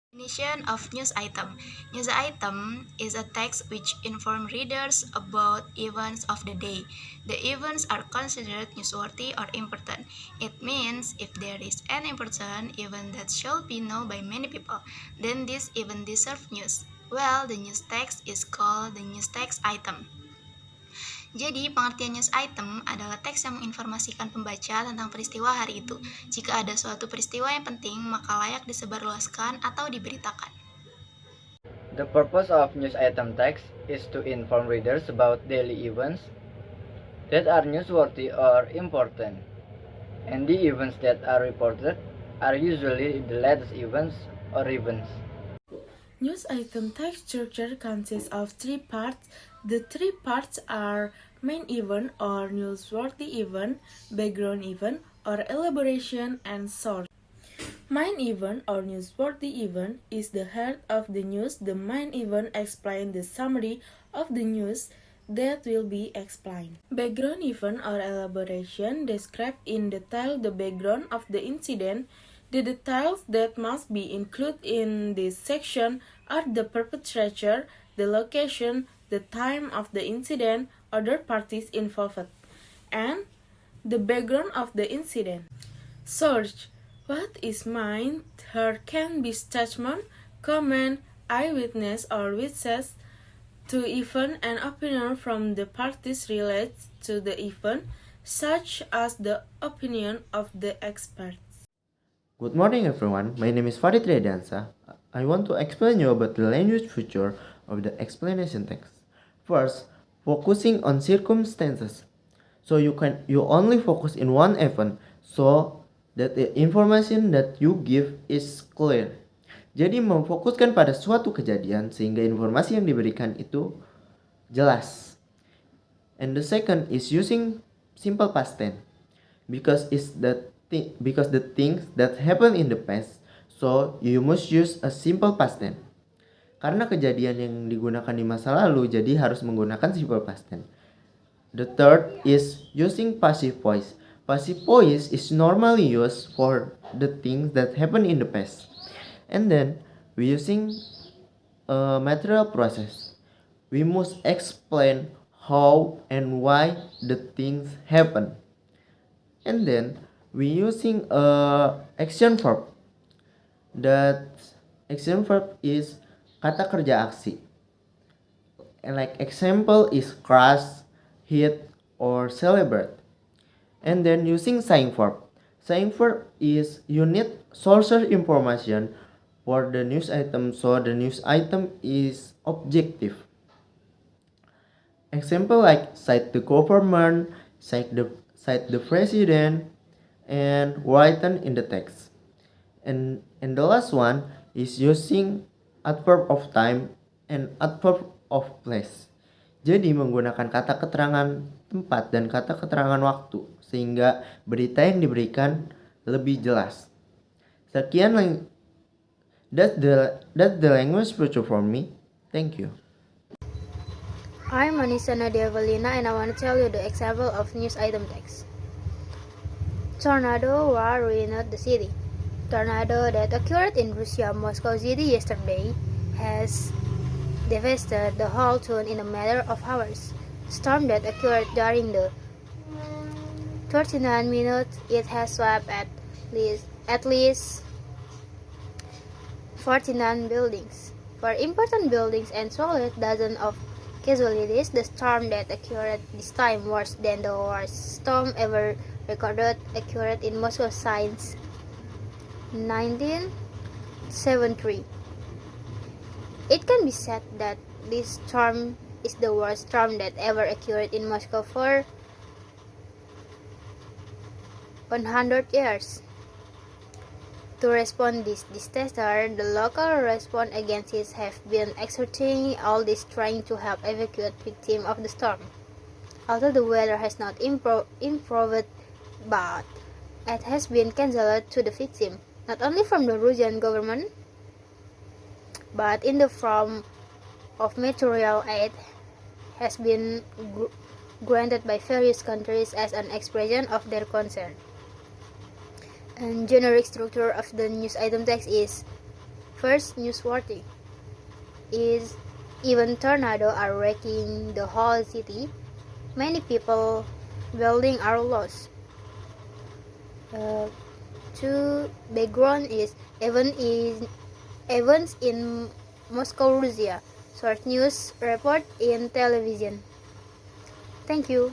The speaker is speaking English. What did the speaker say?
Definition of news item. News item is a text which informs readers about events of the day. The events are considered newsworthy or important. It means if there is an important event that should be known by many people, then this event deserves news. Well, the news text is called the news text item. Jadi, pengertian news item adalah teks yang menginformasikan pembaca tentang peristiwa hari itu. Jika ada suatu peristiwa yang penting, maka layak disebarluaskan atau diberitakan. The purpose of news item text is to inform readers about daily events that are newsworthy or important. And the events that are reported are usually the latest events or events. News item text structure consists of three parts. The three parts are main event or newsworthy event, background event or elaboration, and source. Main event or newsworthy event is the heart of the news. The main event explains the summary of the news that will be explained. Background event or elaboration describe in detail the background of the incident. The details that must be included in this section are the perpetrator, the location, the time of the incident, other parties involved, and the background of the incident. Source. What is meant here can be statement, comment, eyewitness, or witness to event and opinion from the parties related to the event, such as the opinion of the expert. Good morning everyone, my name is Farid Redansa. I want to explain you about the language feature of the explanation text. First, focusing on circumstances. So you only focus in one event so that the information that you give is clear. Jadi memfokuskan pada suatu kejadian sehingga informasi yang diberikan itu jelas. And the second is using simple past tense because the things that happen in the past, so you must use a simple past tense. Karena kejadian yang digunakan di masa lalu, jadi harus menggunakan simple past tense. The third is using passive voice. Passive voice is normally used for the things that happen in the past. And then we using a material process. We must explain how and why the things happen. And then we using a action verb. That action verb is kata kerja aksi. And like example is crush, hit, or celebrate. And then using saying verb. Saying verb is you need source information for the news item, so the news item is objective. Example like cite the government, cite the president, and written in the text. And the last one is using adverb of time and adverb of place. Jadi menggunakan kata keterangan tempat dan kata keterangan waktu sehingga berita yang diberikan lebih jelas. Sekian that's the language feature for me. Thank you. I'm Manisa Nadia Valina and I want to tell you the example of news item text. Tornado war ruined the city. Tornado that occurred in Russia Moscow city yesterday has devastated the whole town in a matter of hours. Storm that occurred during the 39 minutes it has swept at least 49 buildings. For important buildings and swallowed dozens of casualties, the storm that occurred this time worse than the worst storm ever recorded occurred in Moscow since 1973. It can be said that this storm is the worst storm that ever occurred in Moscow for 100 years. To respond this disaster, the local response agencies have been exerting all this trying to help evacuate victims of the storm. Although the weather has not improved, but it has been cancelled to the victim, not only from the Russian government, but in the form of material aid has been granted by various countries as an expression of their concern. And generic structure of the news item text is First, newsworthy is even tornado are wrecking the whole city. Many people building are lost. Two, background is events in Moscow, Russia. Short news report in television. Thank you.